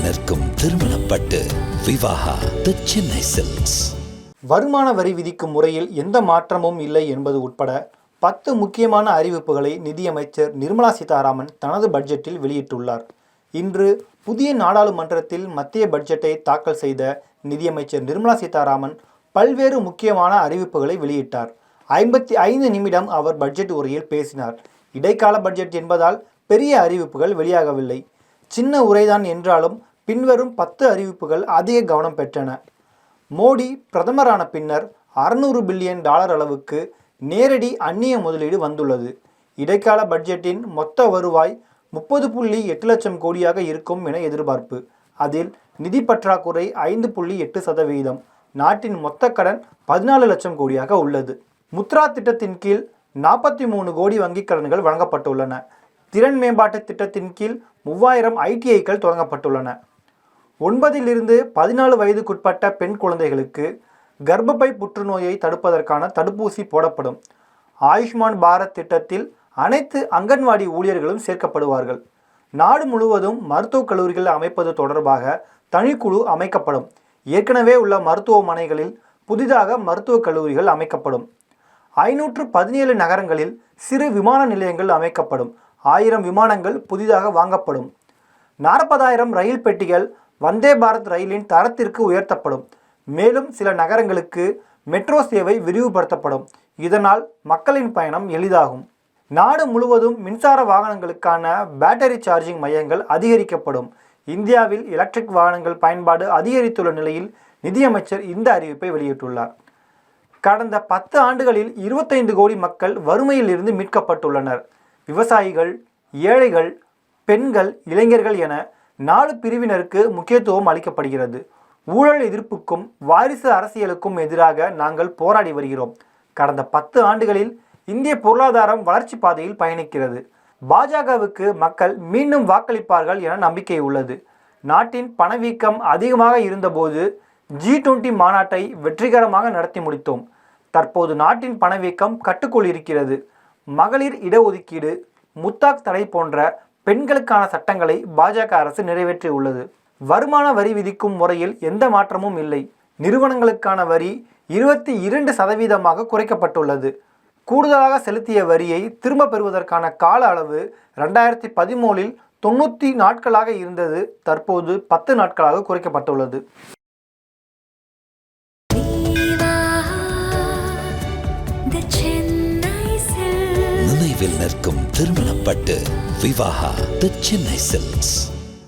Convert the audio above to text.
நிற்கும் திருமணப்பட்டு விவாகா தி சென்னை சில்க்ஸ். வருமான வரி விதிக்கும் முறையில் எந்த மாற்றமும் இல்லை என்பது உட்பட 10 முக்கியமான அறிவிப்புகளை நிதியமைச்சர் நிர்மலா சீதாராமன் தனது பட்ஜெட்டில் வெளியிட்டுள்ளார். இன்று புதிய நாடாளுமன்றத்தில் மத்திய பட்ஜெட்டை தாக்கல் செய்த நிதியமைச்சர் நிர்மலா சீதாராமன் பல்வேறு முக்கியமான அறிவிப்புகளை வெளியிட்டார். 55 நிமிடம் அவர் பட்ஜெட் உரையில் பேசினார். இடைக்கால பட்ஜெட் என்பதால் பெரிய அறிவிப்புகள் வெளியாகவில்லை. சின்ன உரைதான் என்றாலும் பின்வரும் 10 அறிவிப்புகள் அதிக கவனம் பெற்றன. மோடி பிரதமரான பின்னர் $600 பில்லியன் அளவுக்கு நேரடி அந்நிய முதலீடு வந்துள்ளது. இடைக்கால பட்ஜெட்டின் மொத்த வருவாய் 30.8 லட்சம் கோடியாக இருக்கும் என எதிர்பார்ப்பு. அதில் நிதி பற்றாக்குறை 5.8%. நாட்டின் மொத்த கடன் 14 லட்சம் கோடியாக உள்ளது. முத்ரா திட்டத்தின் கீழ் 43 கோடி வங்கிக் கடன்கள் வழங்கப்பட்டுள்ளன. திறன் மேம்பாட்டு திட்டத்தின் கீழ் 3000 ITIக்கள் தொடங்கப்பட்டுள்ளன. 9 14 வயதுக்குட்பட்ட பெண் குழந்தைகளுக்கு கர்ப்பப்பை புற்றுநோயை தடுப்பதற்கான தடுப்பூசி போடப்படும். ஆயுஷ்மான் பாரத் திட்டத்தில் அனைத்து அங்கன்வாடி ஊழியர்களும் சேர்க்கப்படுவார்கள். நாடு முழுவதும் மருத்துவக் கல்லூரிகள் அமைப்பது தொடர்பாக தனிக்குழு அமைக்கப்படும். ஏற்கனவே உள்ள மருத்துவமனைகளில் புதிதாக மருத்துவக் கல்லூரிகள் அமைக்கப்படும். 517 நகரங்களில் சிறு விமான நிலையங்கள் அமைக்கப்படும். 1000 விமானங்கள் புதிதாக வாங்கப்படும். 40,000 ரயில் பெட்டிகள் வந்தே பாரத் ரயிலின் தரத்திற்கு உயர்த்தப்படும். மேலும் சில நகரங்களுக்கு மெட்ரோ சேவை விரிவுபடுத்தப்படும். இதனால் மக்களின் பயணம் எளிதாகும். நாடு முழுவதும் மின்சார வாகனங்களுக்கான பேட்டரி சார்ஜிங் மையங்கள் அதிகரிக்கப்படும். இந்தியாவில் எலக்ட்ரிக் வாகனங்கள் பயன்பாடு அதிகரித்துள்ள நிலையில் நிதியமைச்சர் இந்த அறிவிப்பை வெளியிட்டுள்ளார். கடந்த 10 ஆண்டுகளில் 25 கோடி மக்கள் வறுமையில் இருந்து மீட்கப்பட்டுள்ளனர். விவசாயிகள், ஏழைகள், பெண்கள், இளைஞர்கள் என 4 பிரிவினருக்கு முக்கியத்துவம் அளிக்கப்படுகிறது. ஊழல் எதிர்ப்புக்கும் வாரிசு அரசியலுக்கும் எதிராக நாங்கள் போராடி வருகிறோம். கடந்த 10 ஆண்டுகளில் இந்திய பொருளாதாரம் வளர்ச்சி பாதையில் பயணிக்கிறது. பாஜகவுக்கு மக்கள் மீண்டும் வாக்களிப்பார்கள் என நம்பிக்கை உள்ளது. நாட்டின் பணவீக்கம் அதிகமாக இருந்தபோது G20 மாநாட்டை வெற்றிகரமாக நடத்தி முடித்தோம். தற்போது நாட்டின் பணவீக்கம் கட்டுக்குள் இருக்கிறது. மகளிர் இடஒதுக்கீடு, முத்தாக் தடை போன்ற பெண்களுக்கான சட்டங்களை பாஜக அரசு நிறைவேற்றியுள்ளது. வருமான வரி விதிக்கும் முறையில் எந்த மாற்றமும் இல்லை. நிறுவனங்களுக்கான வரி 22% குறைக்கப்பட்டுள்ளது. கூடுதலாக செலுத்திய வரியை திரும்ப பெறுவதற்கான கால அளவு 2013இல் 90 நாட்களாக இருந்தது. தற்போது 10 நாட்களாக குறைக்கப்பட்டுள்ளது. நினைவில் நிற்கும் திருமணப்பட்டு விவாகா தி சென்னை சில்க்ஸ்.